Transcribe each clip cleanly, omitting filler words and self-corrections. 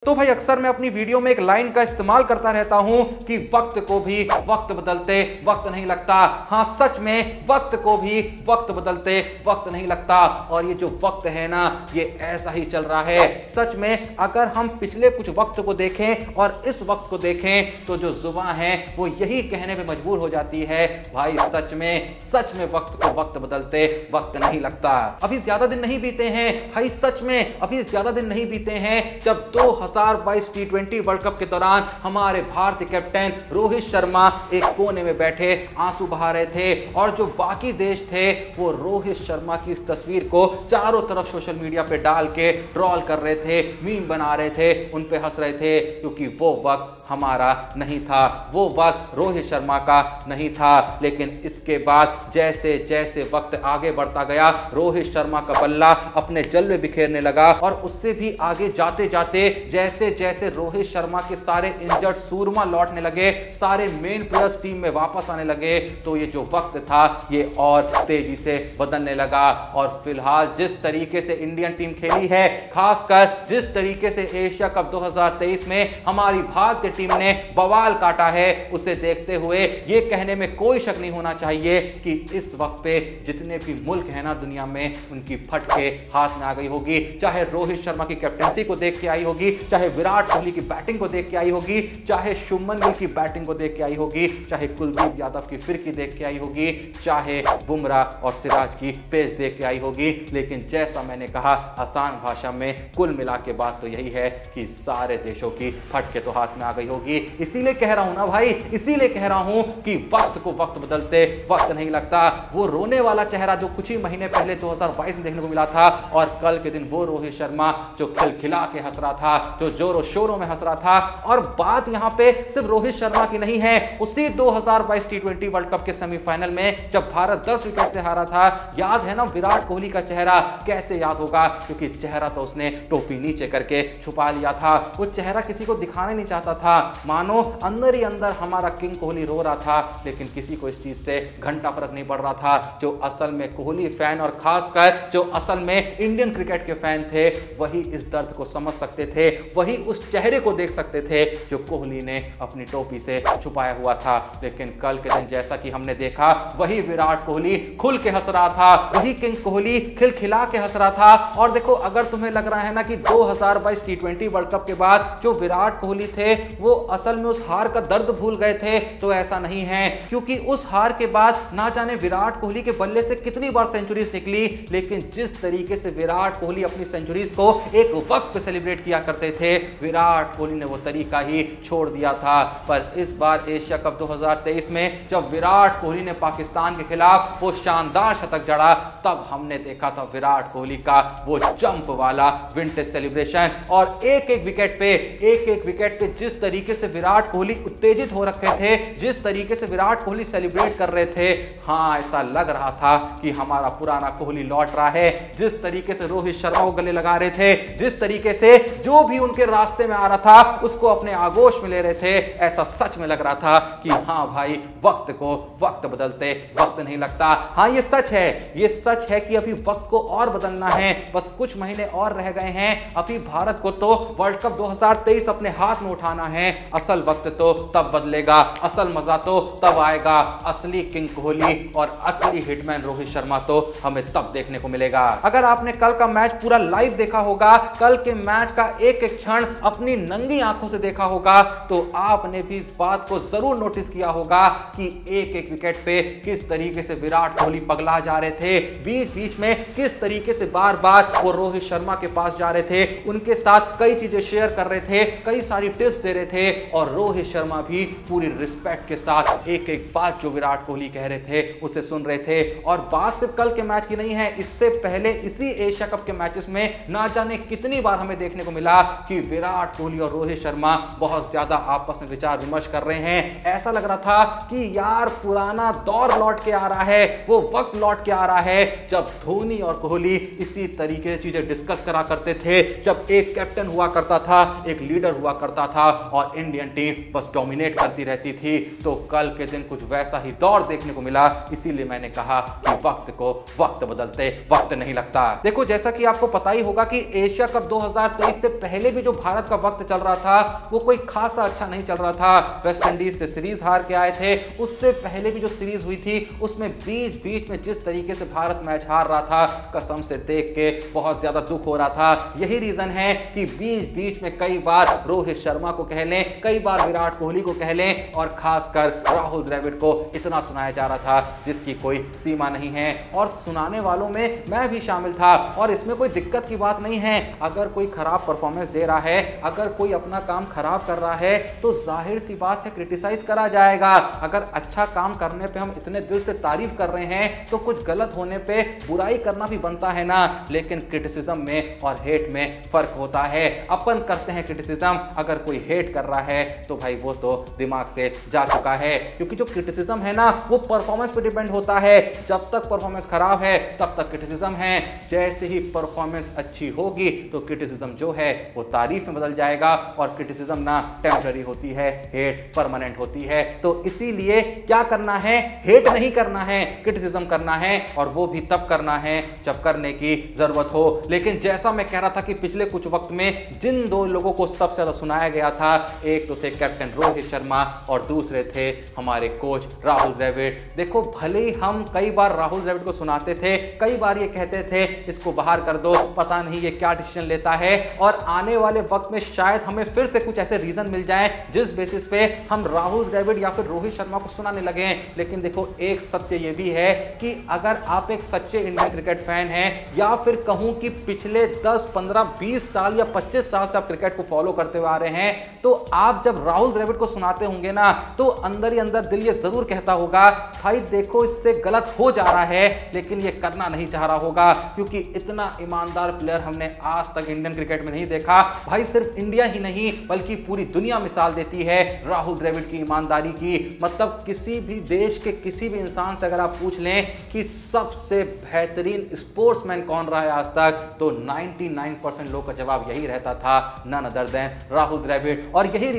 तो भाई अक्सर मैं अपनी वीडियो में एक लाइन का इस्तेमाल करता रहता हूं कि वक्त को भी वक्त बदलते वक्त नहीं लगता। हाँ, सच में वक्त को भी वक्त बदलते वक्त नहीं लगता। और ये जो वक्त है ना, ये ऐसा ही चल रहा है। सच में अगर हम पिछले कुछ वक्त को देखें और इस वक्त को देखें तो जो जुबान है वो यही कहने पे मजबूर हो जाती है, भाई सच में वक्त को वक्त बदलते वक्त नहीं लगता। अभी ज्यादा दिन नहीं बीते हैं भाई, सच में अभी ज्यादा दिन नहीं बीते हैं जब 2022 T20 वर्ल्ड कप के दौरान हमारे भारतीय कैप्टन रोहित शर्मा एक कोने में बैठे आंसू बहा रहे थे और जो बाकी देश थे वो रोहित शर्मा की इस तस्वीर को चारों तरफ सोशल मीडिया पे डाल के ट्रोल कर रहे थे, मीम बना रहे थे, उन पे हंस रहे थे, क्योंकि वो वक्त हमारा नहीं था, वो वक्त रोहित शर्मा का नहीं था। लेकिन इसके बाद जैसे जैसे वक्त आगे बढ़ता गया, रोहित शर्मा का बल्ला अपने जलवे बिखेरने लगा और उससे भी आगे जाते जाते जैसे जैसे रोहित शर्मा के सारे इंजर्ड सूरमा लौटने लगे, सारे मेन प्लेयर्स टीम में वापस आने लगे, तो ये जो वक्त था ये और तेजी से बदलने लगा। और फिलहाल जिस तरीके से इंडियन टीम खेली है, खासकर जिस तरीके से एशिया कप 2023 में हमारी भारतीय टीम ने बवाल काटा है, उसे देखते हुए ये कहने में कोई शक नहीं होना चाहिए कि इस वक्त पे जितने भी मुल्क हैं ना दुनिया में, उनकी फटके हाथ में आ गई होगी। चाहे रोहित शर्मा की कैप्टनसी को देख के आई होगी, चाहे विराट कोहली की बैटिंग को देख के आई होगी, चाहे शुभमन गिल की बैटिंग को देख के आई होगी, चाहे कुलदीप यादव की फिरकी देख के आई होगी, चाहे बुमराह और सिराज की पेस देख के आई होगी। लेकिन जैसा मैंने कहा आसान भाषा में, कुल मिला के बात तो यही है कि सारे देशों की फटके तो हाथ में आ गई होगी। इसीलिए कह रहा हूं ना भाई, इसीलिए कह रहा हूं कि वक्त को वक्त बदलते वक्त नहीं लगता। वो रोने वाला चेहरा जो कुछ ही महीने पहले 2022 में देखने को मिला था, और कल के दिन वो रोहित शर्मा जो खिलखिला के हंस रहा था, जो जोरों शोरों में हंस रहा था। और बात यहां पे सिर्फ रोहित शर्मा की नहीं है, उसी 2022 T20 वर्ल्ड कप के सेमीफाइनल में जब भारत 10 विकेट से हारा था, याद है ना विराट कोहली का चेहरा? कैसे याद होगा, क्योंकि चेहरा तो उसने टोपी नीचे करके छुपा लिया था। वो चेहरा किसी को दिखाने नहीं चाहता था, मानो अंदर ही अंदर हमारा किंग कोहली रो रहा था। लेकिन किसी को इस चीज से घंटा फर्क नहीं पड़ रहा था। जो असल में कोहली फैन और खासकर जो असल में इंडियन क्रिकेट के फैन थे, वही इस दर्द को समझ सकते थे, वही उस चेहरे को देख सकते थे जो कोहली ने अपनी टोपी से छुपाया हुआ था। लेकिन कल के दिन जैसा कि हमने देखा, वही विराट कोहली खुल के हंस रहा था, वही किंग कोहली खिलखिला के हंस रहा था। और देखो, अगर तुम्हें लग रहा है ना कि 2022 T20 वर्ल्ड कप के बाद जो विराट कोहली थे वो असल में उस हार का दर्द भूल गए थे, तो ऐसा नहीं है। क्योंकि उस हार के बाद ना जाने विराट कोहली के बल्ले से कितनी बार सेंचुरीज निकली, लेकिन जिस तरीके से विराट कोहली अपनी सेंचुरीज को एक वक्त पे सेलिब्रेट किया करते थे, विराट कोहली ने वो तरीका ही छोड़ दिया था। पर इस बार एशिया कप 2023 में जब विराट कोहली ने पाकिस्तान के खिलाफ वो शानदार शतक जड़ा, तब हमने देखा था विराट कोहली का वो जंप वाला विंटेज सेलिब्रेशन। और एक एक विकेट पे जिस तरीके से विराट कोहली उत्तेजित हो रखे थे, जिस तरीके से विराट कोहली सेलिब्रेट कर रहे थे, हाँ ऐसा लग रहा था कि हमारा पुराना कोहली लौट रहा है। जिस तरीके से रोहित शर्मा को गले लगा रहे थे, जिस तरीके से जो भी उनके रास्ते में आ रहा था उसको अपने आगोश में ले रहे थे, ऐसा सच में लग रहा था कि हाँ भाई, वक्त को वक्त बदलते वक्त नहीं लगता। हाँ, ये सच है कि अभी वक्त को और बदलना है, बस कुछ महीने और रह गए हैं। अभी भारत को तो वर्ल्ड कप 2023 अपने हाथ में उठाना है। असल वक्त तो तब बदलेगा, असल मजा तो तब आएगा। असली किंग कोहली और असली हिटमैन रोहित शर्मा तो हमें तब देखने को मिलेगा। अगर आपने कल का मैच पूरा लाइव देखा होगा, कल के मैच का एक एक क्षण अपनी नंगी आंखों से देखा होगा, तो आपने भी इस बात को जरूर नोटिस किया होगा कि एक एक विकेट पे किस तरीके से विराट कोहली पगला जा रहे थे, बीच बीच में किस तरीके से बार बार वो रोहित शर्मा के पास जा रहे थे, उनके साथ कई चीजें शेयर कर रहे थे, कई सारी टिप्स दे रहे थे। और रोहित शर्मा भी पूरी रिस्पेक्ट के साथ एक एक बात जो विराट कोहली कह रहे थे उसे सुन रहे थे। और बात सिर्फ कल के मैच की नहीं है, इससे पहले इसी एशिया कप के मैचेस में ना जाने कितनी बार हमें देखने को मिला कि विराट कोहली और रोहित शर्मा बहुत ज्यादा आपस में विचार विमर्श कर रहे हैं। ऐसा लग रहा था कि यार पुराना दौर लौट के आ रहा है, वो वक्त लौट के आ रहा है जब धोनी और कोहली इसी तरीके से चीजें डिस्कस करा करते थे, जब एक कैप्टन हुआ करता था, एक लीडर हुआ करता था और इंडियन टीम बस डोमिनेट करती रहती थी। तो कल के दिन कुछ वैसा ही दौर देखने को मिला। इसीलिए मैंने कहा कि वक्त को वक्त बदलते वक्त नहीं लगता। देखो, जैसा कि आपको पता ही होगा कि एशिया कप 2023 से पहले पहले भी जो भारत का वक्त चल रहा था वो कोई खासा अच्छा नहीं चल रहा था। वेस्ट इंडीज से सीरीज हार के आए थे, उससे पहले भी जो सीरीज हुई थी उसमें बीच बीच में जिस तरीके से भारत मैच हार रहा था, कसम से देख के बहुत ज्यादा दुख हो रहा था। यही रीजन है कि बीच बीच में कई बार रोहित शर्मा को कह लें, कई बार विराट कोहली को कह लें, और खासकर राहुल द्रविड़ को इतना सुनाया जा रहा था जिसकी कोई सीमा नहीं है। और सुनाने वालों में मैं भी शामिल था, और इसमें कोई दिक्कत की बात नहीं है। अगर कोई खराब परफॉर्मेंस दे रहा है, अगर कोई अपना काम खराब कर रहा है, तो जाहिर सी बात है क्रिटिसाइज करा जाएगा। अगर अच्छा काम करने पे हम इतने दिल से तारीफ कर रहे हैं तो कुछ गलत होने पे बुराई करना भी बनता है ना। लेकिन क्रिटिसिज्म में और हेट में फर्क होता है। अपन करते हैं क्रिटिसिज्म, अगर कोई हेट कर रहा है तो भाई वो तो दिमाग से जा चुका है, क्योंकि जो क्रिटिसिज्म है ना वो परफॉर्मेंस पे डिपेंड होता है। जब तक परफॉर्मेंस खराब है तब तक क्रिटिसिज्म है, जैसे ही परफॉर्मेंस अच्छी होगी तो क्रिटिसिज्म जो है वो तारीफ में बदल जाएगा। और क्रिटिसिज्म ना टेम्पररी होती है, हेट परमानेंट होती है। तो इसीलिए क्या करना है, हेट नहीं करना है, क्रिटिसिज्म करना है, और वो भी तब करना है जब करने की जरूरत हो। लेकिन जैसा मैं कह रहा था कि पिछले कुछ वक्त में जिन दो लोगों को सबसे ज्यादा सुनाया गया था, एक तो थे कैप्टन रोहित शर्मा और दूसरे थे हमारे कोच राहुल द्रविड़। देखो, भले ही हम कई बार राहुल द्रविड़ को सुनाते थे, कई बार ये कहते थे इसको बाहर कर दो, पता नहीं ये क्या डिसीजन लेता है, और आने वाले वक्त में शायद हमें फिर से कुछ ऐसे रीजन मिल जाएं जिस बेसिस पे हम राहुल द्रविड़ या फिर रोहित शर्मा को सुनाने लगे। लेकिन देखो, एक सत्य ये भी है कि अगर आप एक सच्चे इंडियन क्रिकेट फैन हैं, या फिर कहूं कि पिछले 10, 15, 20 साल या 25 साल से आप क्रिकेट को फॉलो करते हुए आ रहे हैं, तो आप जब राहुल द्रविड़ को सुनाते होंगे ना, तो अंदर ही अंदर दिल ये जरूर कहता होगा भाई देखो इससे गलत हो जा रहा है, लेकिन ये करना नहीं चाह रहा होगा, क्योंकि इतना ईमानदार प्लेयर हमने आज तक इंडियन क्रिकेट में नहीं देखा। भाई सिर्फ इंडिया ही नहीं बल्कि पूरी दुनिया मिसाल देती है राहुल द्रविड़ की ईमानदारी की। मतलब किसी भी देश के किसी भी इंसान से अगर आप पूछ लें कि सबसे बेहतरीन स्पोर्ट्समैन कौन रहा है आज तक, तो 99% लोग का जवाब यही रहता था, none other than Rahul Dravid. और यही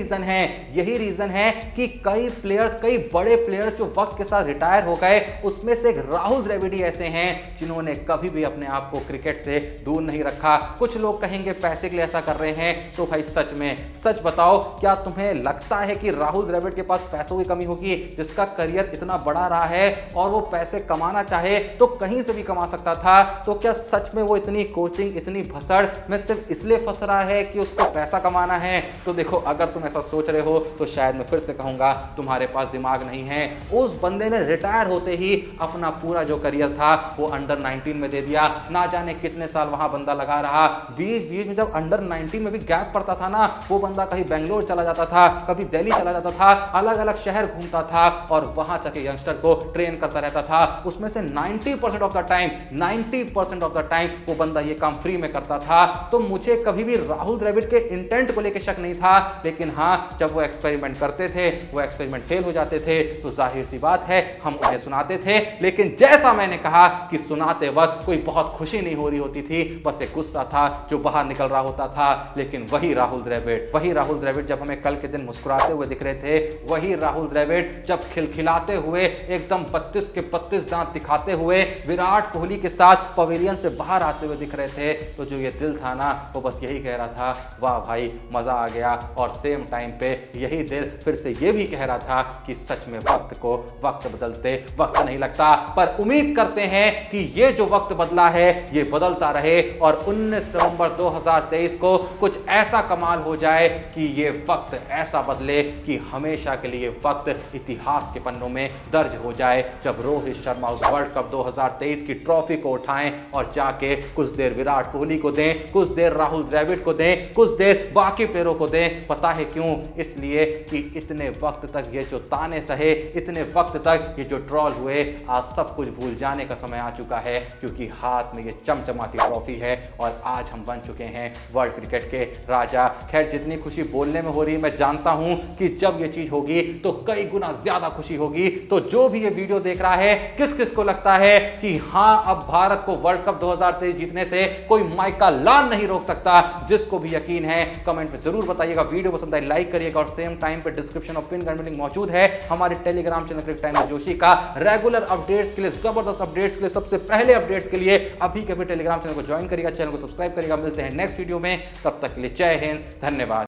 रीजन है कि कई प्लेयर्स, कई बड़े प्लेयर्स जो वक्त के साथ रिटायर हो गए, उसमें से एक राहुल द्रविड़ ही ऐसे हैं जिन्होंने कभी भी अपने आप को क्रिकेट से दूर नहीं रखा। कुछ लोग कहेंगे पैसे के लिए ऐसा कर रहे हैं, तो भाई सच बताओ, क्या तुम्हें लगता है कि राहुल द्रविड़ के पास पैसों की कमी होगी? जिसका करियर इतना बड़ा रहा है और वो पैसे कमाना चाहे तो कहीं से भी कमा सकता था, तो क्या सच में वो इतनी कोचिंग, इतनी भसड़ में सिर्फ इसलिए फंस रहा है कि उसको पैसा कमाना है? तो देखो, अगर तुम ऐसा सोच रहे हो तो शायद मैं फिर से कहूंगा तुम्हारे पास दिमाग नहीं है। उस बंदे ने रिटायर होते ही अपना पूरा जो करियर था वो अंडर 19 में दे दिया। ना जाने कितने साल वहां बंदा लगा रहा। बीच बीच में जब अंडर 19 में भी गैप पड़ता था ना, वो बंदा कहीं बेंगलोर चला जाता था, कभी दिल्ली चला जाता था, अलग अलग शहर घूमता था और वहां जाके यंगस्टर को ट्रेन करता रहता था। उसमें से 90% ऑफ द टाइम वो बंदा ये काम फ्री में करता था। तो मुझे कभी भी राहुल द्रविड़ के इंटेंट को लेकर शक नहीं था, लेकिन हाँ, जब वो एक्सपेरिमेंट करते थे, वो एक्सपेरिमेंट फेल हो जाते थे, तो जाहिर सी बात है हम उन्हें सुनाते थे। लेकिन जैसा मैंने कहा कि सुनाते वक्त कोई बहुत खुशी नहीं हो रही होती थी, बस एक गुस्सा था जो बाहर निकल रहा होता था। लेकिन वही राहुल द्रविड़ जब हमें कल के दिन मुस्कुराते हुए दिख रहे थे, वही राहुल द्रविड़ जब खिलखिलाते हुए एकदम 32 के 32 दांत दिखाते हुए विराट कोहली के साथ पवेलियन से बाहर आते हुए दिख रहे थे, तो जो ये दिल था ना, वो बस यही कह रहा था वाह भाई मजा आ गया। और सेम टाइम पे यही दिल फिर से ये भी कह रहा था कि सच में वक्त बदलते वक्त नहीं लगता। पर उम्मीद करते हैं कि ये जो वक्त बदला है ये बदलता रहे और 19 नवंबर 2023 को कुछ ऐसा कमाल हो जाए कि ये वक्त ऐसा बदले कि हमेशा के लिए वक्त इतिहास के पन्नों में दर्ज हो जाए, जब रोहित शर्मा उस वर्ल्ड कप 2023 की ट्रॉफी को उठाएं और जाके कुछ देर विराट कोहली को दें, कुछ देर राहुल द्रविड़ को दें, कुछ देर बाकी प्लेयरों को दें। पता है क्यों? इसलिए कि इतने वक्त तक ये जो ताने सहे, इतने वक्त तक ये जो ट्रॉल हुए, आज सब कुछ भूल जाने का समय आ चुका है, क्योंकि हाथ में ये चमचमाती ट्रॉफी है और आज हम बन चुके हैं वर्ल्ड क्रिकेट के राजा। खैर, जितनी खुशी बोलने में हो रही है, मैं जानता हूं कि जब ये चीज होगी तो कई गुना ज्यादा खुशी होगी। तो जो भी ये वीडियो देख रहा है, किस किस को लगता है कि हां, अब भारत को वर्ल्ड कप 2023 जीतने से कोई माइका लान नहीं रोक सकता? जिसको भी यकीन है कमेंट में जरूर बताइएगा। वीडियो पसंद आए लाइक करिएगा और सेम टाइम पे डिस्क्रिप्शन और पिन लिंक मौजूद है हमारे Telegram channel cricket time Joshi का। रेगुलर अपडेट्स के लिए, जबरदस्त अपडेट्स के लिए, सबसे पहले अपडेट्स के लिए अभी के अभी टेलीग्राम चैनल को ज्वाइन करिएगा, चैनल को सब्सक्राइब करिएगा। मिलते हैं नेक्स्ट वीडियो में, तब तक के लिए जय हिंद, धन्यवाद।